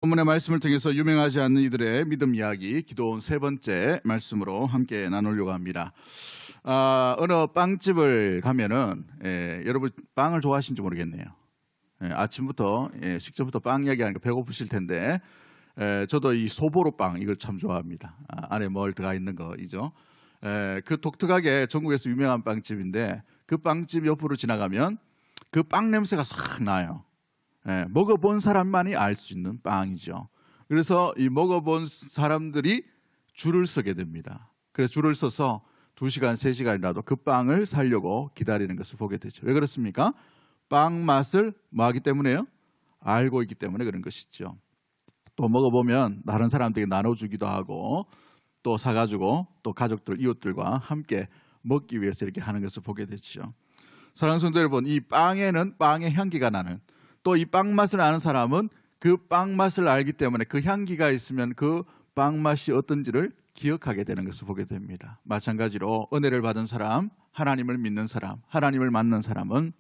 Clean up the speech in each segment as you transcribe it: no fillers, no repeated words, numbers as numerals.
본문의 말씀을 통해서 유명하지 않는 이들의 믿음 이야기 기도원 세 번째 말씀으로 함께 나누려고 합니다. 어느 빵집을 가면은 여러분 빵을 좋아하시는지 모르겠네요. 아침부터 식전부터 빵 이야기하니까 배고프실 텐데 저도 이 소보로 빵 이걸 참 좋아합니다. 안에 뭘 들어가 있는 거이죠. 그 독특하게 전국에서 유명한 빵집인데 그 빵집 옆으로 지나가면 그 빵 냄새가 싹 나요. 먹어본 사람만이 알 수 있는 빵이죠. 그래서 이 먹어본 사람들이 줄을 서게 됩니다. 그래서 줄을 서서 2시간, 3시간이라도 그 빵을 사려고 기다리는 것을 보게 되죠. 왜 그렇습니까? 빵 맛을 뭐 하기 때문에요? 알고 있기 때문에 그런 것이죠. 또 먹어보면 다른 사람들에게 나눠주기도 하고 또 사가지고 또 가족들, 이웃들과 함께 먹기 위해서 이렇게 하는 것을 보게 되죠. 사랑하는 성도 여러분, 이 빵에는 빵의 향기가 나는, 또 이 빵 맛을 아는 사람은 그 빵 맛을 알기 때문에 그 향기가 있으면 그 빵 맛이 어떤지를 기억하게 되는 것을 보게 됩니다. 마찬가지로 은혜를 받은 사람, 하나님을 믿는 사람, 하나님을 만난 사람은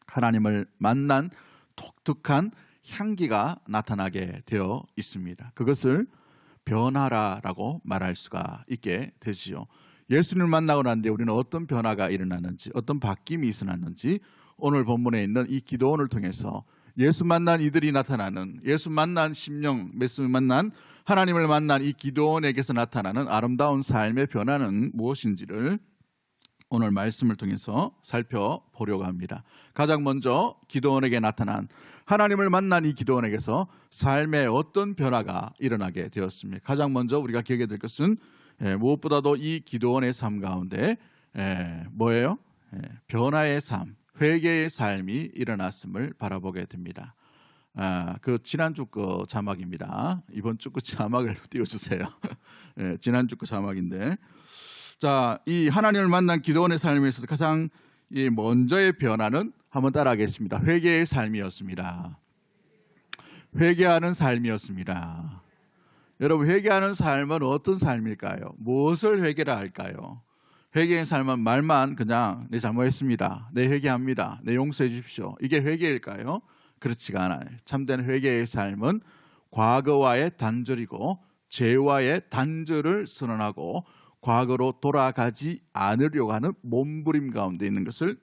하나님을 만난 독특한 향기가 나타나게 되어 있습니다. 그것을 변화라고 말할 수가 있게 되지요. 예수님을 만나고 난 뒤에 우리는 어떤 변화가 일어났는지, 어떤 바뀜이 있었는지 오늘 본문에 있는 이 기도원을 통해서 예수 만난 이들이 나타나는, 예수 만난 심령, 예수 만난 하나님을 만난 이 기도원에게서 나타나는 아름다운 삶의 변화는 무엇인지를 오늘 말씀을 통해서 살펴보려고 합니다. 가장 먼저 기도원에게 나타난, 하나님을 만난 이 기도원에게서 삶의 어떤 변화가 일어나게 되었습니다. 가장 먼저 우리가 기억해야 될 것은 무엇보다도 이 기도원의 삶 가운데 뭐예요? 변화의 삶, 회개의 삶이 일어났음을 바라보게 됩니다. 그 지난주 거 자막입니다. 이번 주 거 자막을 띄워주세요. 지난주 거 자막인데, 자, 이 하나님을 만난 기도원의 삶에 있어서 가장 먼저의 변화는 한번 따라하겠습니다. 회개의 삶이었습니다. 회개하는 삶이었습니다. 여러분, 회개하는 삶은 어떤 삶일까요? 무엇을 회개라 할까요? 회개의 삶은 말만 그냥 내 잘못했습니다, 내 회개합니다, 내 용서해 주십시오, 이게 회개일까요? 그렇지가 않아요. 참된 회개의 삶은 과거와의 단절이고 죄와의 단절을 선언하고 과거로 돌아가지 않으려고 하는 몸부림 가운데 있는 것을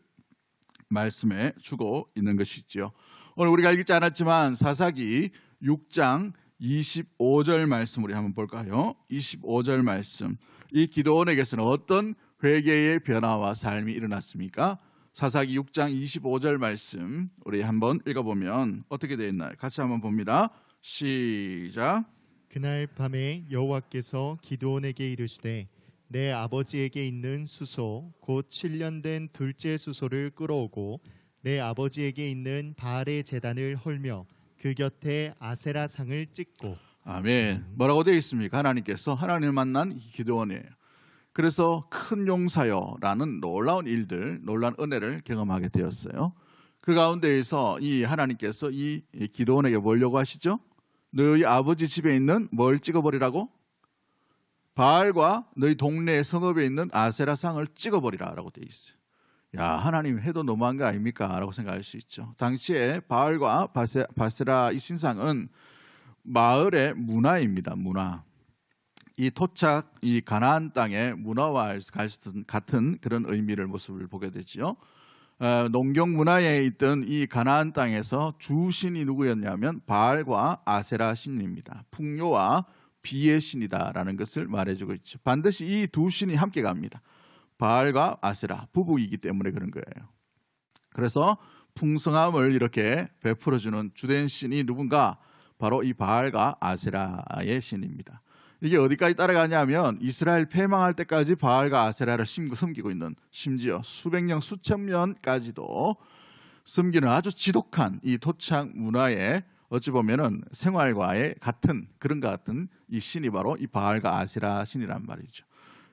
말씀해 주고 있는 것이지요. 오늘 우리가 읽지 않았지만 사사기 6장 25절 말씀 우리 한번 볼까요? 25절 말씀, 이 기도원에게서는 어떤 회개의 변화와 삶이 일어났습니까? 사사기 6장 25절 말씀 우리 한번 읽어보면 어떻게 되어 있나요? 같이 한번 봅니다. 시작. 그날 밤에 여호와께서 기드온에게 이르시되 내 아버지에게 있는 수소 곧 7년 된 둘째 수소를 끌어오고 내 아버지에게 있는 바알의 제단을 헐며 그 곁에 아세라 상을 찍고. 아멘. 뭐라고 되어 있습니까? 하나님께서 하나님을 만난 기드온이에요. 그래서 큰 용사여라는 놀라운 일들, 놀라운 은혜를 경험하게 되었어요. 그 가운데에서 이 하나님께서 이 기드온에게 뭐려고 하시죠? 너희 아버지 집에 있는 뭘 찍어버리라고? 바알과 너희 동네 성읍에 있는 아세라 상을 찍어버리라라고 되어 있어요. 야, 하나님 해도 너무한 거 아닙니까? 라고 생각할 수 있죠. 당시에 바알과 바세라 이 신상은 마을의 문화입니다. 문화. 이 토착, 이 가나안 땅의 문화와 같은 그런 의미를 모습을 보게 되지요. 농경 문화에 있던 이 가나안 땅에서 주신이 누구였냐면 바알과 아세라 신입니다. 풍요와 비의 신이다라는 것을 말해주고 있죠. 반드시 이 두 신이 함께 갑니다. 바알과 아세라 부부이기 때문에 그런 거예요. 그래서 풍성함을 이렇게 베풀어주는 주된 신이 누군가? 바로 이 바알과 아세라의 신입니다. 이게 어디까지 따라가냐면 이스라엘 패망할 때까지 바알과 아세라를 섬기고 있는, 심지어 수백 년, 수천 년까지도 섬기는 아주 지독한 이 토착 문화의 어찌 보면은 생활과의 같은 그런 것 같은 이 신이 바로 이 바알과 아세라 신이란 말이죠.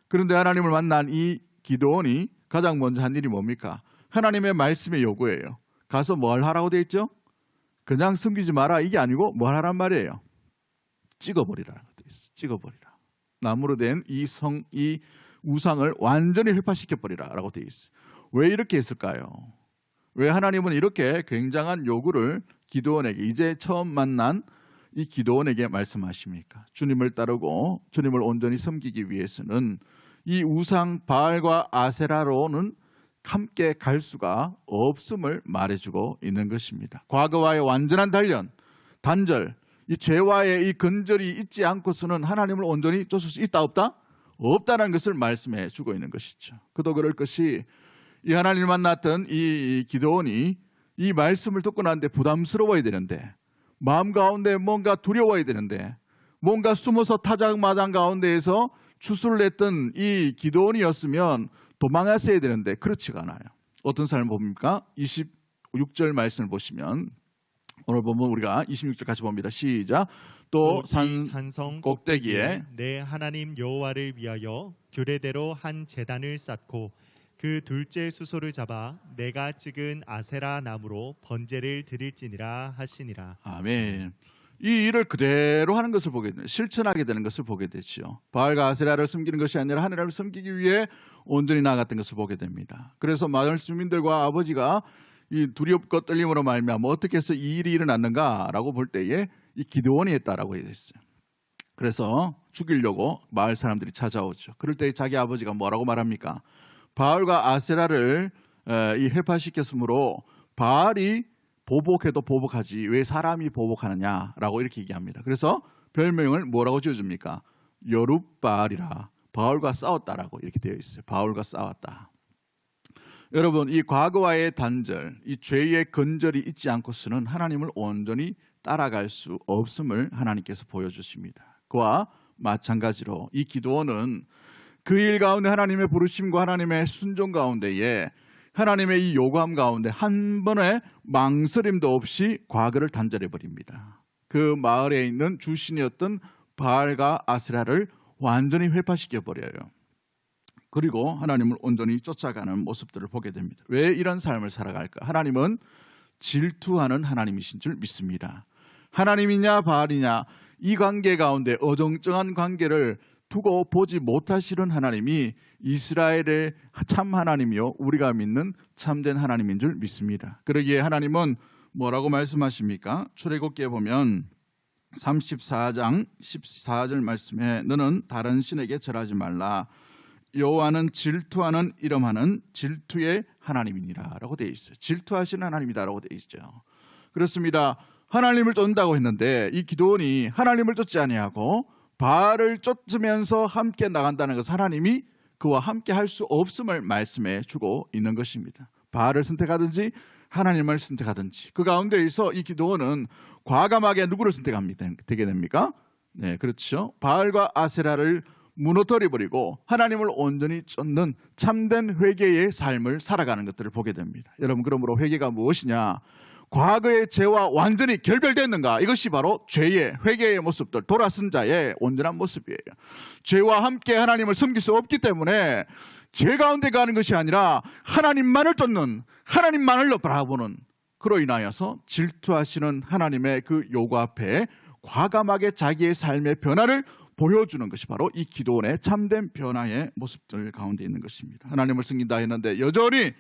그런데 하나님을 만난 이 기드온이 가장 먼저 한 일이 뭡니까? 하나님의 말씀의 요구예요. 가서 뭘 하라고 돼 있죠? 그냥 섬기지 마라 이게 아니고 뭘 하란 말이에요? 찍어버리라는 것도 있어요. 찍어버리라. 나무로 된 이 우상을 완전히 회파시켜버리라라고 되어 있어요. 왜 이렇게 했을까요? 왜 하나님은 이렇게 굉장한 요구를 기드온에게, 이제 처음 만난 이 기도원에게 말씀하십니까? 주님을 따르고 주님을 온전히 섬기기 위해서는 이 우상 바알과 아세라로는 함께 갈 수가 없음을 말해주고 있는 것입니다. 과거와의 완전한 단절, 이 죄와의 이 근절이 있지 않고서는 하나님을 온전히 쫓을 수 있다 없다? 없다는 것을 말씀해 주고 있는 것이죠. 그도 그럴 것이 이 하나님을 만났던 이 기도원이 이 말씀을 듣고 나는데 부담스러워야 되는데, 마음 가운데 뭔가 두려워야 되는데, 뭔가 숨어서 타작마당 가운데에서 추수를 했던 이 기도원이었으면 도망갔어야 되는데 그렇지가 않아요. 어떤 삶을 봅니까? 26절 말씀을 보시면, 오늘 보면 우리가 26절 같이 봅니다. 시작. 또 산성 꼭대기에 내 하나님 여호와를 위하여 규례대로 한 제단을 쌓고 그 둘째 수소를 잡아 내가 찍은 아세라 나무로 번제를 드릴지니라 하시니라. 아멘. 이 일을 그대로 하는 것을 보게 되죠. 실천하게 되는 것을 보게 되죠. 바알과 아세라를 섬기는 것이 아니라 하나님을 섬기기 위해 온전히 나아갔던 것을 보게 됩니다. 그래서 마을 주민들과 아버지가 이 두렵고 떨림으로 말미암아 어떻게 해서 이 일이 일어났는가라고 볼 때에 이 기드온이 했다라고 했어요. 그래서 죽이려고 마을 사람들이 찾아오죠. 그럴 때 자기 아버지가 뭐라고 말합니까? 바알과 아세라를 이 회파시켰으므로 바알이 보복해도 보복하지 왜 사람이 보복하느냐라고 이렇게 얘기합니다. 그래서 별명을 뭐라고 지어줍니까? 여룻바알이라, 바울과 싸웠다라고 이렇게 되어 있어요. 바울과 싸웠다. 여러분, 이 과거와의 단절, 이 죄의 근절이 있지 않고서는 하나님을 온전히 따라갈 수 없음을 하나님께서 보여주십니다. 그와 마찬가지로 이 기도원은 그 일 가운데 하나님의 부르심과 하나님의 순종 가운데에 하나님의 이 요구함 가운데 한 번의 망설임도 없이 과거를 단절해 버립니다. 그 마을에 있는 주신이었던 바알과 아세라를 완전히 회파시켜 버려요. 그리고 하나님을 온전히 쫓아가는 모습들을 보게 됩니다. 왜 이런 삶을 살아갈까? 하나님은 질투하는 하나님이신 줄 믿습니다. 하나님이냐 바알이냐 이 관계 가운데 어정쩡한 관계를 두고 보지 못하시는 하나님이 이스라엘의 참 하나님이요 우리가 믿는 참된 하나님인 줄 믿습니다. 그러기에 하나님은 뭐라고 말씀하십니까? 출애굽기에 보면 34장 14절 말씀에 너는 다른 신에게 절하지 말라. 여호와는 질투하는 이름하는 질투의 하나님이니라 라고 되어 있어요. 질투하시는 하나님이다 라고 되어 있죠. 그렇습니다. 하나님을 쫓는다고 했는데 이 기도원이 하나님을 쫓지 아니하고 바알을 쫓으면서 함께 나간다는 것은 하나님이 그와 함께 할 수 없음을 말씀해 주고 있는 것입니다. 바알을 선택하든지 하나님을 선택하든지 그 가운데에서 이 기도원은 과감하게 누구를 선택합니다. 되게 됩니까? 네, 그렇죠. 바알과 아세라를 무너뜨려 버리고 하나님을 온전히 쫓는 참된 회개의 삶을 살아가는 것들을 보게 됩니다. 여러분, 그러므로 회개가 무엇이냐? 과거의 죄와 완전히 결별됐는가? 이것이 바로 죄의 회개의 모습들, 돌아선 자의 온전한 모습이에요. 죄와 함께 하나님을 섬길 수 없기 때문에 죄 가운데 가는 것이 아니라 하나님만을 쫓는, 하나님만을 바라보는, 그로 인하여서 질투하시는 하나님의 그 요구 앞에 과감하게 자기의 삶의 변화를 보여주는 것이 바로 이 기도원의 참된 변화의 모습들 가운데 있는 것입니다. 하나님을 섬긴다 했는데 여전히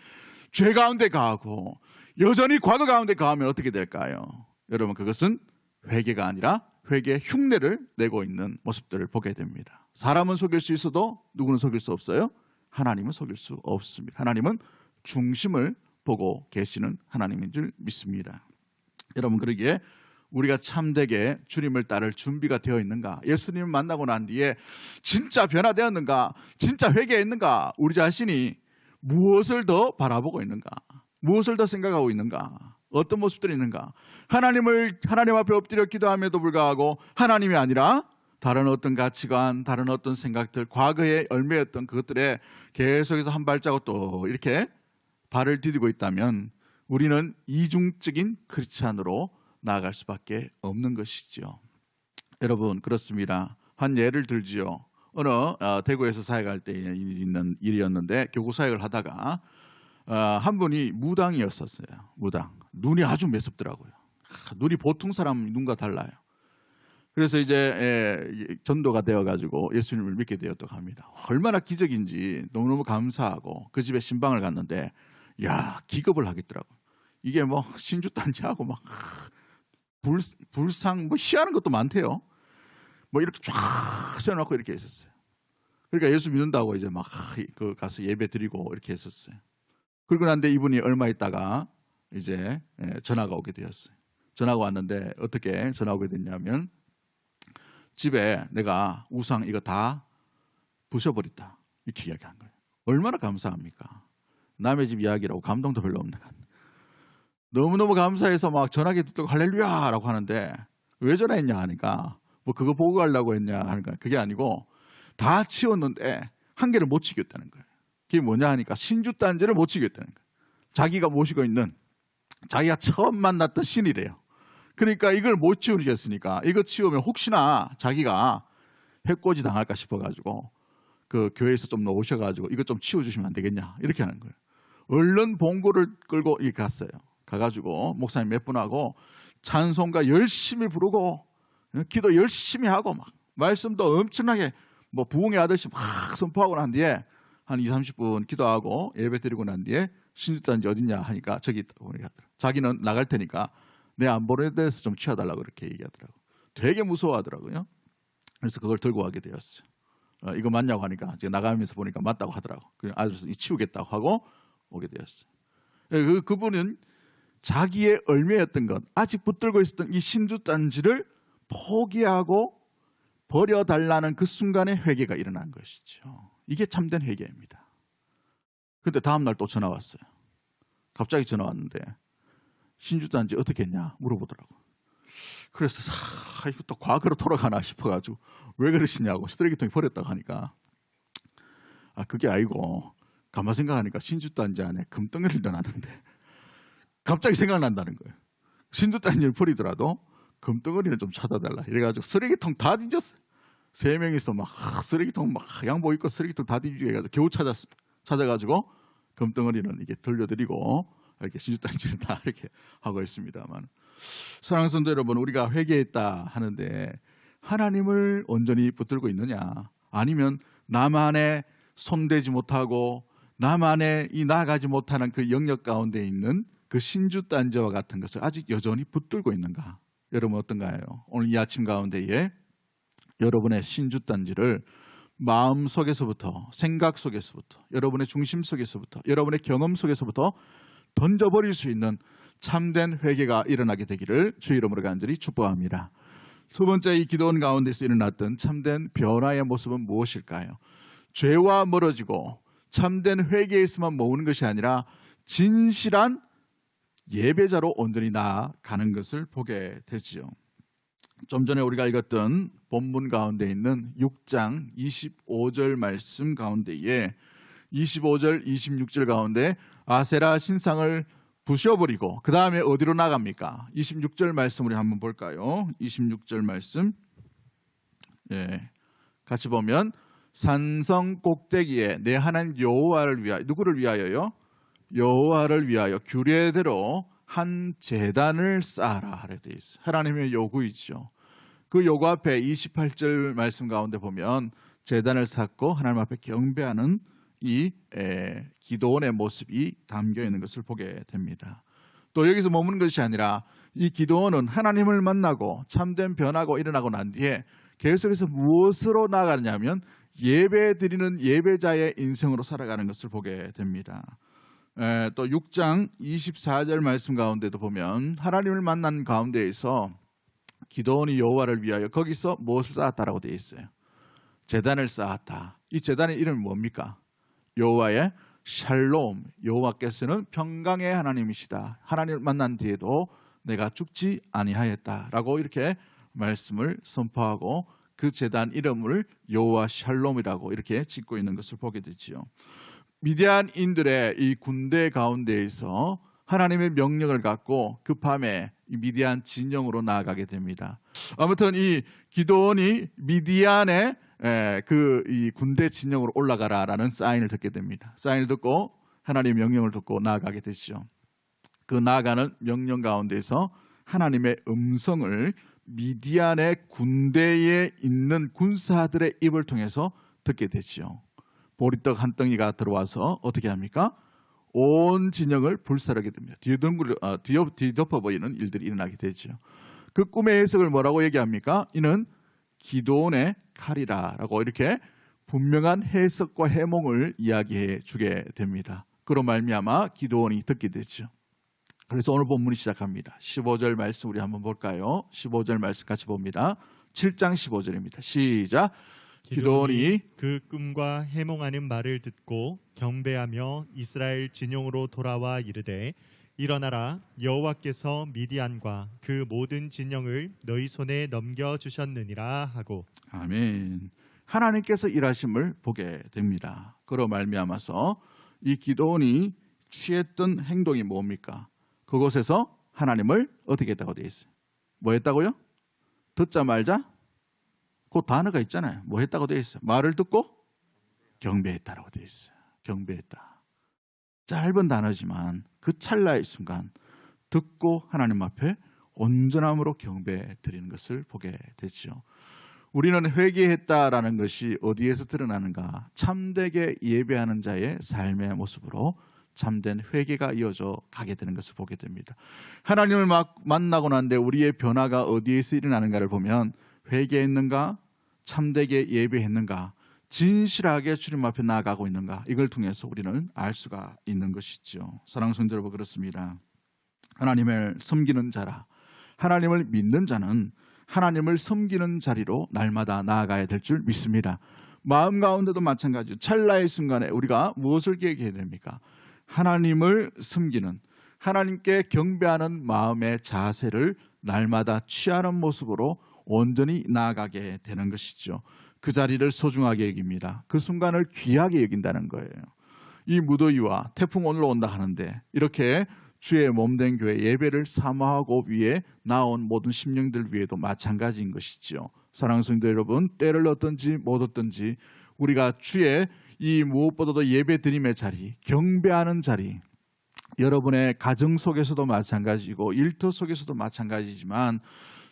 죄 가운데 가고 여전히 과거 가운데 가면 어떻게 될까요? 여러분, 그것은 회개가 아니라 회개의 흉내를 내고 있는 모습들을 보게 됩니다. 사람은 속일 수 있어도 누구는 속일 수 없어요? 하나님은 속일 수 없습니다. 하나님은 중심을 보고 계시는 하나님인 줄 믿습니다. 여러분, 그러기에 우리가 참되게 주님을 따를 준비가 되어 있는가? 예수님을 만나고 난 뒤에 진짜 변화되었는가? 진짜 회개했는가? 우리 자신이 무엇을 더 바라보고 있는가? 무엇을 더 생각하고 있는가? 어떤 모습들이 있는가? 하나님 앞에 엎드려 기도함에도 불구하고 하나님이 아니라 다른 어떤 가치관, 다른 어떤 생각들, 과거에 얽매였던 그것들에 계속해서 한 발자국 또 이렇게 발을 디디고 있다면 우리는 이중적인 크리스찬으로 나아갈 수밖에 없는 것이죠. 여러분, 그렇습니다. 한 예를 들지요. 어느 대구에서 사역할 때 있는 일이었는데 교구 사역을 하다가 한 분이 무당이었었어요. 무당. 눈이 아주 매섭더라고요. 눈이 보통 사람 눈과 달라요. 그래서 이제 전도가 되어가지고 예수님을 믿게 되었다고 합니다. 얼마나 기적인지 너무너무 감사하고 그 집에 신방을 갔는데 야, 기겁을 하겠더라고요. 이게 뭐 신주단지하고 막 불상 뭐 희한한 것도 많대요. 뭐 이렇게 쫙 세워놓고 이렇게 했었어요. 그러니까 예수 믿는다고 이제 막 그 가서 예배 드리고 이렇게 했었어요. 그러고 난데 이분이 얼마 있다가 이제 전화가 오게 되었어요. 전화가 왔는데 어떻게 전화가 오게 됐냐면 집에 내가 우상 이거 다 부셔버렸다 이렇게 이야기한 거예요. 얼마나 감사합니까? 남의 집 이야기라고 감동도 별로 없는 것 같아요. 너무너무 감사해서 막 전화기 듣고 할렐루야라고 하는데 왜 전화했냐 하니까 뭐 그거 보고 가려고 했냐 하니까 그게 아니고 다 치웠는데 한 개를 못 치겠다는 거예요. 그게 뭐냐 하니까 신주단지를 못 치겠다는 거예요. 자기가 모시고 있는 자기가 처음 만났던 신이래요. 그러니까 이걸 못 치우겠으니까 이거 치우면 혹시나 자기가 해코지 당할까 싶어가지고 그 교회에서 좀 나오셔가지고 이거 좀 치워주시면 안 되겠냐 이렇게 하는 거예요. 얼른 봉고를 끌고 이렇게 갔어요. 가가지고 목사님 몇 분하고 찬송가 열심히 부르고 기도 열심히 하고 막 말씀도 엄청나게 뭐 부흥의 아들씨 막 선포하고 난 뒤에 한 20-30분 기도하고 예배 드리고 난 뒤에 신주단지 어딨냐 하니까 저기 있다고 얘기하더라고요. 자기는 나갈 테니까 내 안 보는 데서 좀 치워달라고 그렇게 얘기하더라고요. 되게 무서워하더라고요. 그래서 그걸 들고 가게 되었어요. 이거 맞냐고 하니까 제가 나가면서 보니까 맞다고 하더라고. 그래서 아주 치우겠다고 하고 오게 되었어요. 그분은 자기의 얼매였던 것, 아직 붙들고 있었던 이 신주단지를 포기하고 버려달라는 그 순간에 회개가 일어난 것이죠. 이게 참된 회개입니다. 근데 다음 날 또 전화 왔어요. 갑자기 전화 왔는데 신주단지 어떻게 했냐 물어보더라고. 그래서 이거 또 과거로 돌아가나 싶어가지고 왜 그러시냐고 쓰레기통에 버렸다고 하니까 그게 아니고 가만 생각하니까 신주단지 안에 금덩어리를 넣어놨는데 갑자기 생각난다는 거예요. 신주단지를 버리더라도 금덩어리는 좀 찾아달라. 이래가지고 쓰레기통 다 뒤졌어요. 3명이서 막 쓰레기통 막 양복 입고 쓰레기통 다 뒤지게 해가지고 겨우 찾아가지고 금덩어리는 이게 돌려드리고 이렇게 신주단지를 다 이렇게 하고 있습니다만, 사랑하는 성도 여러분, 우리가 회개했다 하는데 하나님을 온전히 붙들고 있느냐, 아니면 나만의 손대지 못하고 나만의 이 나아가지 못하는 그 영역 가운데 있는 그 신주단지와 같은 것을 아직 여전히 붙들고 있는가? 여러분 어떤가요? 오늘 이 아침 가운데에 여러분의 신주단지를 마음 속에서부터, 생각 속에서부터, 여러분의 중심 속에서부터, 여러분의 경험 속에서부터 던져버릴 수 있는 참된 회개가 일어나게 되기를 주 이름으로 간절히 축복합니다. 두 번째, 이 기도원 가운데서 일어났던 참된 변화의 모습은 무엇일까요? 죄와 멀어지고 참된 회개에서만 모으는 것이 아니라 진실한 예배자로 온전히 나아가는 것을 보게 되지요. 좀 전에 우리가 읽었던 본문 가운데 있는 6장 25절 말씀 가운데에 25절 26절 가운데 아세라 신상을 부셔버리고 그 다음에 어디로 나갑니까? 26절 말씀 우리 한번 볼까요? 26절 말씀 같이 보면 산성 꼭대기에 내 하나님 여호와를 위하여, 누구를 위하여요? 여호와를 위하여 규례대로 한 제단을 쌓아라 하려 되어 있어요. 하나님의 요구이죠. 그 요구 앞에 28절 말씀 가운데 보면 제단을 쌓고 하나님 앞에 경배하는 이 기도원의 모습이 담겨 있는 것을 보게 됩니다. 또 여기서 머무는 것이 아니라 이 기도원은 하나님을 만나고 참된 변화가 일어나고 난 뒤에 계속해서 무엇으로 나아가느냐면 예배 드리는 예배자의 인생으로 살아가는 것을 보게 됩니다. 또 6장 24절 말씀 가운데도 보면 하나님을 만난 가운데에서 기도원이 여호와를 위하여 거기서 무엇을 쌓았다라고 되어 있어요. 제단을 쌓았다. 이 제단의 이름이 뭡니까? 여호와의 샬롬, 여호와께서는 평강의 하나님이시다. 하나님을 만난 뒤에도 내가 죽지 아니하였다라고 이렇게 말씀을 선포하고 그 제단 이름을 여호와 샬롬이라고 이렇게 짓고 있는 것을 보게 되지요. 미디안인들의 이 군대 가운데에서 하나님의 명령을 갖고 그 밤에 이 미디안 진영으로 나아가게 됩니다. 아무튼 이 기도원이 미디안의 이 군대 진영으로 올라가라라는 사인을 듣게 됩니다. 사인을 듣고 하나님의 명령을 듣고 나아가게 되죠. 그 나아가는 명령 가운데서 하나님의 음성을 미디안의 군대에 있는 군사들의 입을 통해서 듣게 되죠. 보리떡 한 덩이가 들어와서 어떻게 합니까? 온 진영을 불사르게 됩니다. 뒤덮어버리는 일들이 일어나게 되죠. 그 꿈의 해석을 뭐라고 얘기합니까? 이는 기도원의 칼이라라고 이렇게 분명한 해석과 해몽을 이야기해 주게 됩니다. 그로 말미암아 기도원이 듣게 되죠. 그래서 오늘 본문이 시작합니다. 15절 말씀 우리 한번 볼까요? 15절 말씀 같이 봅니다. 7장 15절입니다. 시작. 기도원이 그 꿈과 해몽하는 말을 듣고 경배하며 이스라엘 진영으로 돌아와 이르되 일어나라, 여호와께서 미디안과 그 모든 진영을 너희 손에 넘겨 주셨느니라 하고. 아멘. 하나님께서 일하심을 보게 됩니다. 그로 말미암아서 이 기도원이 취했던 행동이 뭡니까? 그곳에서 하나님을 어떻게 했다고 되어 있어요? 뭐 했다고요? 듣자 말자? 그 단어가 있잖아요. 뭐 했다고 되어 있어요? 말을 듣고 경배했다라고 되어 있어요. 경배했다. 짧은 단어지만 그 찰나의 순간 듣고 하나님 앞에 온전함으로 경배 드리는 것을 보게 되죠. 우리는 회개했다라는 것이 어디에서 드러나는가? 참되게 예배하는 자의 삶의 모습으로 참된 회개가 이어져 가게 되는 것을 보게 됩니다. 하나님을 만나고 난 뒤에 우리의 변화가 어디에서 일어나는가를 보면 회개했는가? 참되게 예배했는가? 진실하게 주님 앞에 나아가고 있는가? 이걸 통해서 우리는 알 수가 있는 것이죠. 사랑하는 성도 여러분, 그렇습니다. 하나님을 섬기는 자라, 하나님을 믿는 자는 하나님을 섬기는 자리로 날마다 나아가야 될 줄 믿습니다. 마음 가운데도 마찬가지로 찰나의 순간에 우리가 무엇을 계획해야 됩니까? 하나님을 섬기는, 하나님께 경배하는 마음의 자세를 날마다 취하는 모습으로 온전히 나아가게 되는 것이죠. 그 자리를 소중하게 여깁니다. 그 순간을 귀하게 여긴다는 거예요. 이 무더위와 태풍 오늘 온다 하는데 이렇게 주의 몸된 교회 예배를 사모하고 위에 나온 모든 심령들 위에도 마찬가지인 것이죠. 사랑하는 성도 여러분, 때를 얻든지 못 얻든지 우리가 주의 이 무엇보다도 예배드림의 자리, 경배하는 자리, 여러분의 가정 속에서도 마찬가지고 일터 속에서도 마찬가지지만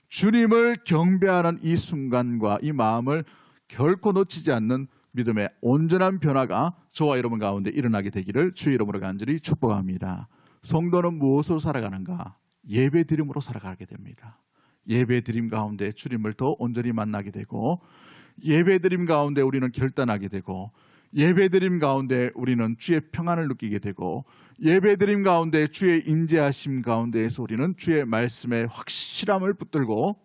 주님을 경배하는 이 순간과 이 마음을 결코 놓치지 않는 믿음의 온전한 변화가 저와 여러분 가운데 일어나게 되기를 주의 이름으로 간절히 축복합니다. 성도는 무엇으로 살아가는가? 예배드림으로 살아가게 됩니다. 예배드림 가운데 주님을 더 온전히 만나게 되고, 예배드림 가운데 우리는 결단하게 되고, 예배드림 가운데 우리는 주의 평안을 느끼게 되고, 예배드림 가운데 주의 인재하심 가운데에서 우리는 주의 말씀의 확실함을 붙들고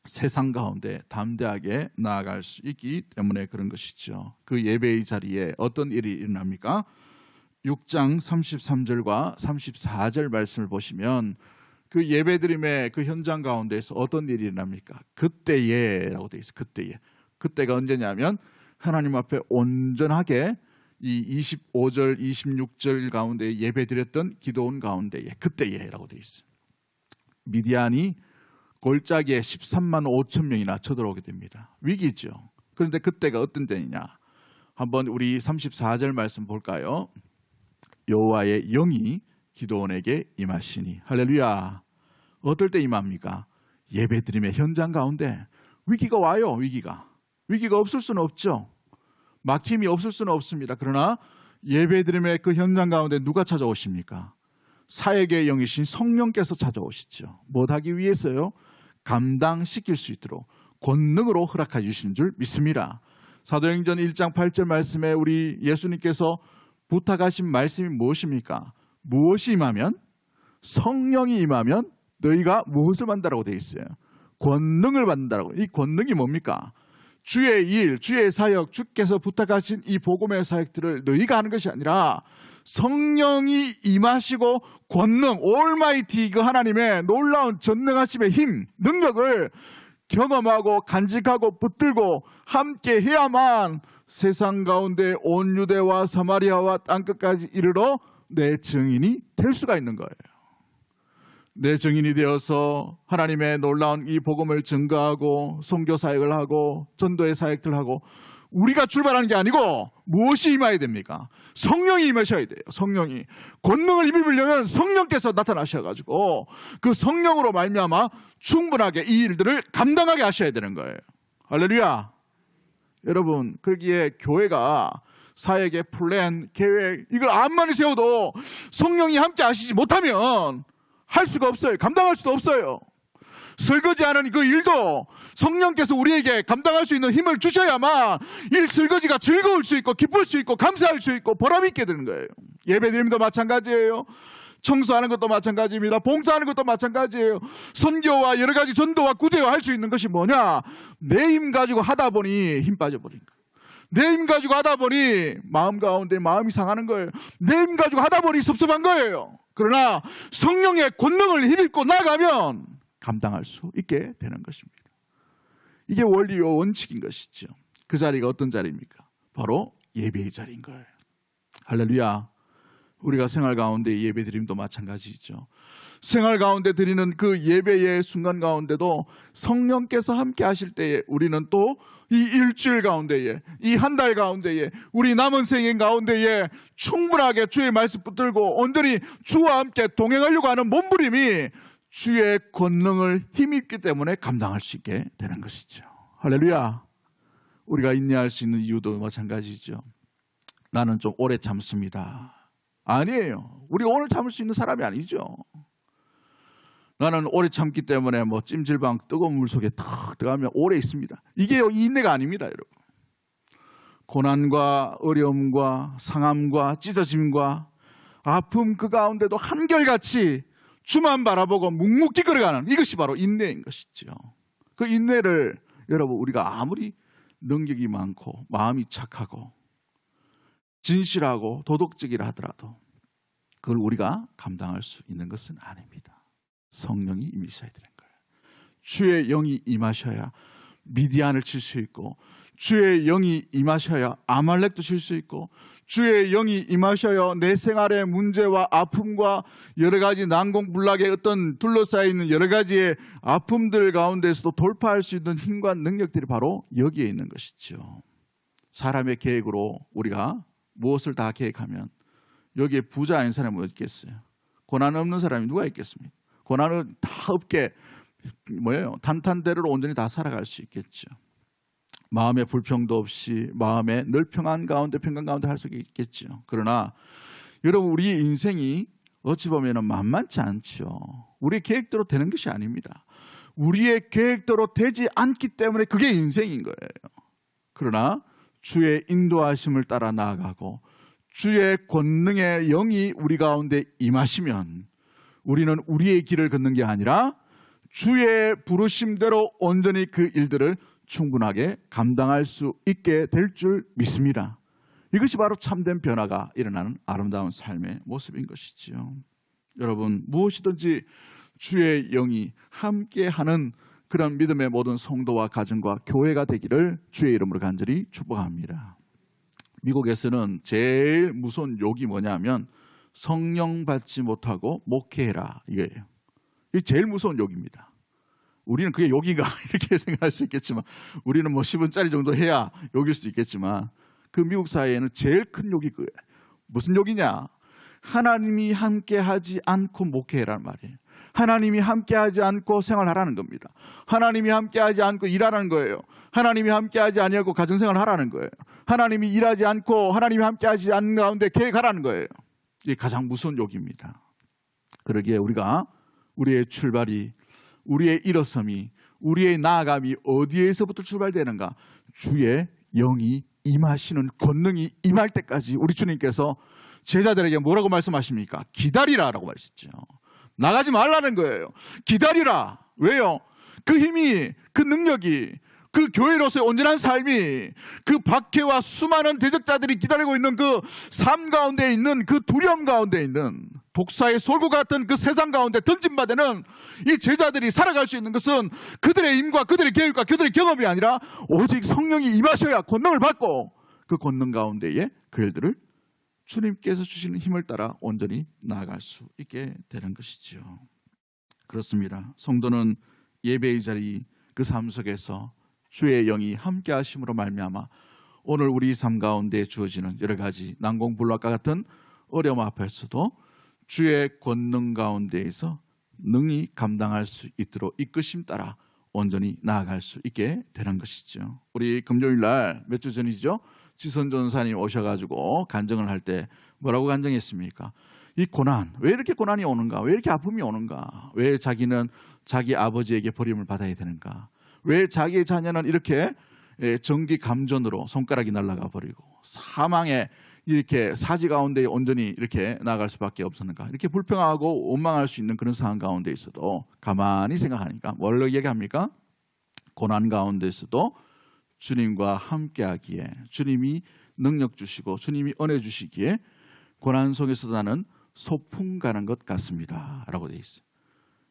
세상 가운데 담대하게 나아갈 수 있기 때문에 그런 것이죠. 그 예배의 자리에 어떤 일이 일어납니까? 6장 33절과 34절 말씀을 보시면 그 예배드림의 그 현장 가운데에서 어떤 일이 일어납니까? 그때에라고 되어 있어요. 그때에. 그때가 언제냐면 하나님 앞에 온전하게 이 25절, 26절 가운데 예배드렸던 기도원 가운데에 그때에라고 되어 있어요. 미디안이 골짜기에 13만 5천 명이나 쳐들어오게 됩니다. 위기죠. 그런데 그때가 어떤 때이냐? 한번 우리 34절 말씀 볼까요? 여호와의 영이 기도원에게 임하시니. 할렐루야. 어떨 때 임합니까? 예배드림의 현장 가운데 위기가 와요. 위기가 없을 수는 없죠. 막힘이 없을 수는 없습니다. 그러나 예배드림의 그 현장 가운데 누가 찾아오십니까? 사역의 영이신 성령께서 찾아오시죠. 못하기 위해서요? 감당시킬 수 있도록 권능으로 허락해 주시는 줄 믿습니다. 사도행전 1장 8절 말씀에 우리 예수님께서 부탁하신 말씀이 무엇입니까? 무엇이 임하면? 성령이 임하면 너희가 무엇을 받는다라고 되어 있어요? 권능을 받는다라고. 이 권능이 뭡니까? 주의 일, 주의 사역, 주께서 부탁하신 이 복음의 사역들을 너희가 하는 것이 아니라 성령이 임하시고 권능, 올마이티 그 하나님의 놀라운 전능하심의 힘, 능력을 경험하고 간직하고 붙들고 함께 해야만 세상 가운데 온 유대와 사마리아와 땅끝까지 이르러 내 증인이 될 수가 있는 거예요. 내 증인이 되어서 하나님의 놀라운 이 복음을 증거하고 선교 사역을 하고 전도의 사역들을 하고 우리가 출발하는 게 아니고 무엇이 임해야 됩니까? 성령이 임하셔야 돼요. 성령이. 권능을 입으려면 성령께서 나타나셔가지고 그 성령으로 말미암아 충분하게 이 일들을 감당하게 하셔야 되는 거예요. 할렐루야. 여러분, 거기에 교회가 사역의 플랜, 계획 이걸 암만이 세워도 성령이 함께 하시지 못하면 할 수가 없어요. 감당할 수도 없어요. 설거지하는 그 일도 성령께서 우리에게 감당할 수 있는 힘을 주셔야만 일 설거지가 즐거울 수 있고 기쁠 수 있고 감사할 수 있고 보람 있게 되는 거예요. 예배드림도 마찬가지예요. 청소하는 것도 마찬가지입니다. 봉사하는 것도 마찬가지예요. 선교와 여러 가지 전도와 구제와 할 수 있는 것이 뭐냐? 내 힘 가지고 하다 보니 힘 빠져버린 거예요. 내 힘 가지고 하다 보니 마음 가운데 마음이 상하는 거예요. 내 힘 가지고 하다 보니 섭섭한 거예요. 그러나 성령의 권능을 힘입고 나가면 감당할 수 있게 되는 것입니다. 이게 원리요 원칙인 것이죠. 그 자리가 어떤 자리입니까? 바로 예배의 자리인 거예요. 할렐루야. 우리가 생활 가운데 예배 드림도 마찬가지죠. 생활 가운데 드리는 그 예배의 순간 가운데도 성령께서 함께 하실 때에 우리는 또 이 일주일 가운데에 이 한 달 가운데에 우리 남은 생애 가운데에 충분하게 주의 말씀 붙들고 온전히 주와 함께 동행하려고 하는 몸부림이 주의 권능을 힘입기 때문에 감당할 수 있게 되는 것이죠. 할렐루야. 우리가 인내할 수 있는 이유도 마찬가지죠. 나는 좀 오래 참습니다. 아니에요. 우리 오늘 참을 수 있는 사람이 아니죠. 나는 오래 참기 때문에 뭐 찜질방 뜨거운 물 속에 탁 들어가면 오래 있습니다. 이게 인내가 아닙니다, 여러분. 고난과 어려움과 상함과 찢어짐과 아픔 그 가운데도 한결같이 주만 바라보고 묵묵히 걸어가는 이것이 바로 인내인 것이죠. 그 인내를 여러분 우리가 아무리 능력이 많고 마음이 착하고 진실하고 도덕적이라 하더라도 그걸 우리가 감당할 수 있는 것은 아닙니다. 성령이 임하셔야 되는 거예요. 주의 영이 임하셔야 미디안을 칠 수 있고, 주의 영이 임하셔야 아말렉도 칠 수 있고, 주의 영이 임하셔야 내 생활의 문제와 아픔과 여러 가지 난공불락의 어떤 둘러싸여 있는 여러 가지의 아픔들 가운데서도 돌파할 수 있는 힘과 능력들이 바로 여기에 있는 것이죠. 사람의 계획으로 우리가 무엇을 다 계획하면 여기에 부자 아닌 사람이 어디 있겠어요? 고난 없는 사람이 누가 있겠습니까? 고난을 다 없게 탄탄대로로 온전히 다 살아갈 수 있겠죠. 마음의 불평도 없이 마음의 늘 평안 가운데 평강 가운데 할 수 있겠죠. 그러나 여러분 우리의 인생이 어찌 보면 만만치 않죠. 우리의 계획대로 되는 것이 아닙니다. 우리의 계획대로 되지 않기 때문에 그게 인생인 거예요. 그러나 주의 인도하심을 따라 나아가고 주의 권능의 영이 우리 가운데 임하시면 우리는 우리의 길을 걷는 게 아니라 주의 부르심대로 온전히 그 일들을 충분하게 감당할 수 있게 될 줄 믿습니다. 이것이 바로 참된 변화가 일어나는 아름다운 삶의 모습인 것이지요. 여러분 무엇이든지 주의 영이 함께하는 그런 믿음의 모든 성도와 가정과 교회가 되기를 주의 이름으로 간절히 축복합니다. 미국에서는 제일 무서운 욕이 뭐냐면 성령 받지 못하고 목회해라 이거예요. 이게 제일 무서운 욕입니다. 우리는 그게 욕인가 이렇게 생각할 수 있겠지만 우리는 뭐 10원짜리 정도 해야 욕일 수 있겠지만 그 미국 사회에는 제일 큰 욕이 그거예요. 무슨 욕이냐? 하나님이 함께하지 않고 목회해라는 말이에요. 하나님이 함께하지 않고 생활하라는 겁니다. 하나님이 함께하지 않고 일하라는 거예요. 하나님이 함께하지 아니하고 가정생활을 하라는 거예요. 하나님이 일하지 않고 하나님이 함께하지 않는 가운데 계획하라는 거예요. 이게 가장 무서운 욕입니다. 그러기에 우리가 우리의 출발이 우리의 일어섬이 우리의 나아감이 어디에서부터 출발되는가? 주의 영이 임하시는 권능이 임할 때까지 우리 주님께서 제자들에게 뭐라고 말씀하십니까? 기다리라라고 말했죠. 나가지 말라는 거예요. 기다리라. 왜요? 그 힘이 그 능력이 그 교회로서의 온전한 삶이 그 박해와 수많은 대적자들이 기다리고 있는 그 삶 가운데 있는 그 두려움 가운데 있는 독사의 솔고 같은 그 세상 가운데 던진바되는 이 제자들이 살아갈 수 있는 것은 그들의 힘과 그들의 계획과 그들의 경험이 아니라 오직 성령이 임하셔야 권능을 받고 그 권능 가운데에 그 일들을 주님께서 주시는 힘을 따라 온전히 나아갈 수 있게 되는 것이죠. 그렇습니다. 성도는 예배의 자리 그 삶 속에서 주의 영이 함께 하심으로 말미암아 오늘 우리 삶 가운데 주어지는 여러 가지 난공불락과 같은 어려움 앞에서도 주의 권능 가운데에서 능히 감당할 수 있도록 이끄심 따라 온전히 나아갈 수 있게 되는 것이죠. 우리 금요일 날 몇 주 전이죠. 지선 전사님 오셔가지고 간증을 할 때 뭐라고 간증했습니까? 이 고난, 왜 이렇게 고난이 오는가? 왜 이렇게 아픔이 오는가? 왜 자기는 자기 아버지에게 버림을 받아야 되는가? 왜 자기의 자녀는 이렇게 정기 감전으로 손가락이 날아가 버리고 사망에 이렇게 사지 가운데 온전히 이렇게 나아갈 수밖에 없었는가? 이렇게 불평하고 원망할 수 있는 그런 상황 가운데 있어도 가만히 생각하니까 뭘 얘기합니까? 고난 가운데서도 주님과 함께하기에, 주님이 능력 주시고 주님이 은혜 주시기에 고난 속에서 나는 소풍 가는 것 같습니다 라고 되어 있어요.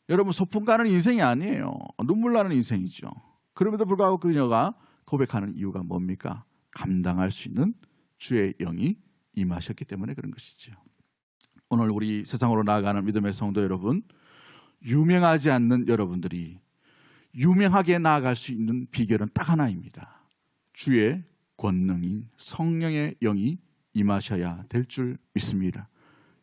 여러분, 소풍 가는 인생이 아니에요. 눈물 나는 인생이죠. 그럼에도 불구하고 그녀가 고백하는 이유가 뭡니까? 감당할 수 있는 주의 영이 임하셨기 때문에 그런 것이죠. 오늘 우리 세상으로 나아가는 믿음의 성도 여러분, 유명하지 않는 여러분들이 유명하게 나아갈 수 있는 비결은 딱 하나입니다. 주의 권능인 성령의 영이 임하셔야 될 줄 믿습니다.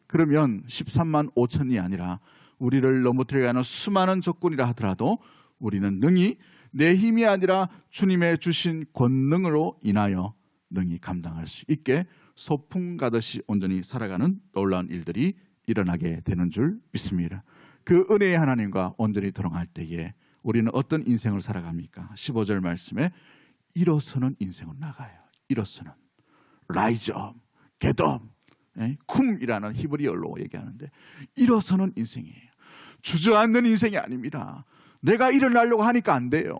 그러면 13만 5천이 아니라 우리를 넘어뜨리게 하는 수많은 적군이라 하더라도 우리는 능히 내 힘이 아니라 주님의 주신 권능으로 인하여 능히 감당할 수 있게 소풍 가듯이 온전히 살아가는 놀라운 일들이 일어나게 되는 줄 믿습니다. 그 은혜의 하나님과 온전히 동행할 때에 우리는 어떤 인생을 살아갑니까? 15절 말씀에 일어서는 인생을 나가요. 일어서는 라이즈업, 겟업, 쿰이라는 히브리어로 얘기하는데 일어서는 인생이에요. 주저앉는 인생이 아닙니다. 내가 일어나려고 하니까 안 돼요.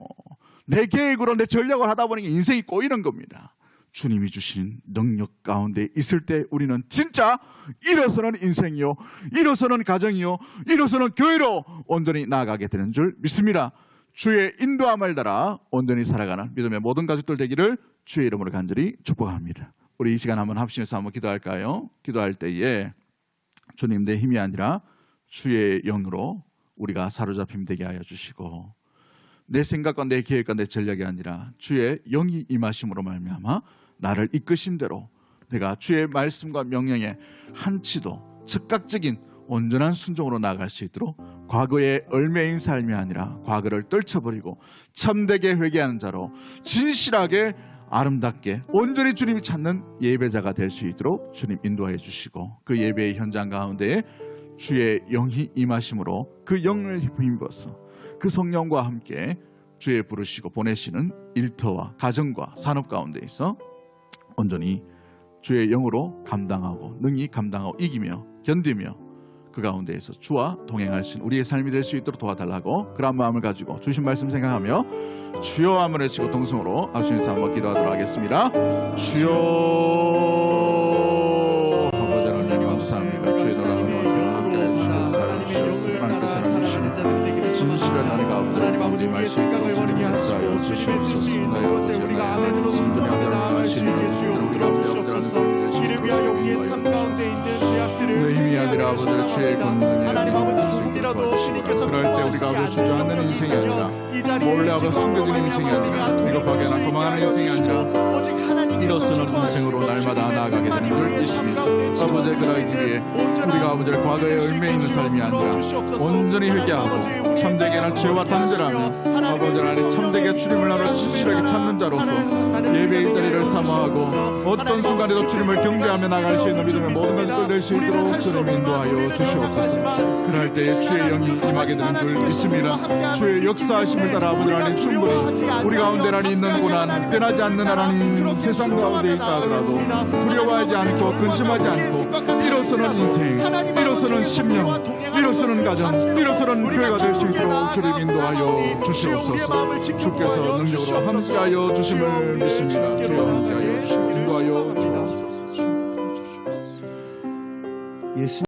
내 계획으로 내 전략을 하다 보니까 인생이 꼬이는 겁니다. 주님이 주신 능력 가운데 있을 때 우리는 진짜 일어서는 인생이요, 일어서는 가정이요, 일어서는 교회로 온전히 나아가게 되는 줄 믿습니다. 주의 인도함을 따라 온전히 살아가는 믿음의 모든 가족들 되기를 주의 이름으로 간절히 축복합니다. 우리 이 시간 한번 합심해서 한번 기도할까요? 기도할 때에 주님, 내 힘이 아니라 주의 영으로 우리가 사로잡힘 되게 하여 주시고, 내 생각과 내 계획과 내 전략이 아니라 주의 영이 임하심으로 말미암아 나를 이끄신 대로 내가 주의 말씀과 명령에 한치도 즉각적인 온전한 순종으로 나아갈 수 있도록 과거의 얼매인 삶이 아니라 과거를 떨쳐버리고 참되게 회개하는 자로 진실하게 아름답게 온전히 주님이 찾는 예배자가 될 수 있도록 주님 인도하여 주시고, 그 예배의 현장 가운데에 주의 영이 임하심으로 그 영을 힘입어서 그 성령과 함께 주의 부르시고 보내시는 일터와 가정과 산업 가운데 있어 온전히 주의 영으로 감당하고 능히 감당하고 이기며 견디며 그 가운데에서 주와 동행할 수 있는 우리의 삶이 될 수 있도록 도와달라고 그런 마음을 가지고 주신 말씀 생각하며 주여 함을 외치고 동성으로 합심해서 한번 기도하도록 하겠습니다. 주여, 아버지 하나님 감사합니다. 주의 놀라운 말씀 함께하여 주시고 살아주시옵소서. 하나님께서 주시는 진실한 하나님 아버지 말씀 가운데 역사하여 주시옵소서. 나의 우리가 안에 들어서 나아갈 수 있게 주여 주시옵소서. 이를 위하여 우리의 삶 가운데 있는 죄악들을 내 힘이 아니라 아버지의 주의 권능에 하나님 아버지 조금이라도 주님께서 그럴 때 우리가 아버지 주저앉는 인생이 아니라 몰래 아버지 숨겨진 인생이 아니라 비겁하게나 도망하는 인생이 아니라 일어서는 인생으로 날마다 나아가게 되는 줄 믿습니다. 아버지, 그러기 위해 우리가 아버지의 과거에 얽매 있는 삶이 아니라 온전히 회개하고 참되게나 죄와 단절하며 아버지 하나님 참되게 주님을 나를 진실하게 찾는 자로서 예배의 자리를 삼아하고 어떤 순간에도 주님을 경배하며 나갈 수 있는 믿음의 모든 것들 될 수 있도록 주님 인도하여 주시옵소서. 그럴 때에 주의 영이 임하게 되는 줄 믿습니다. 주의 역사하심을 따라 아버지 하나님 충분히 우리 가운데 하나님 있는 고난, 변하지 않는 하나님 세상 가운데 있다 하더라도 두려워하지 않고 근심하지 않고 일어서는 인생, 일어서는 심령, 일어서는 가정, 일어서는 교회가 될 수 있도록 주님 인도하여 주시옵소서. 주께서 능력으로 함께하여 주심을 믿습니다. 주여 함께하여 주시고 인도하여 주옵소서.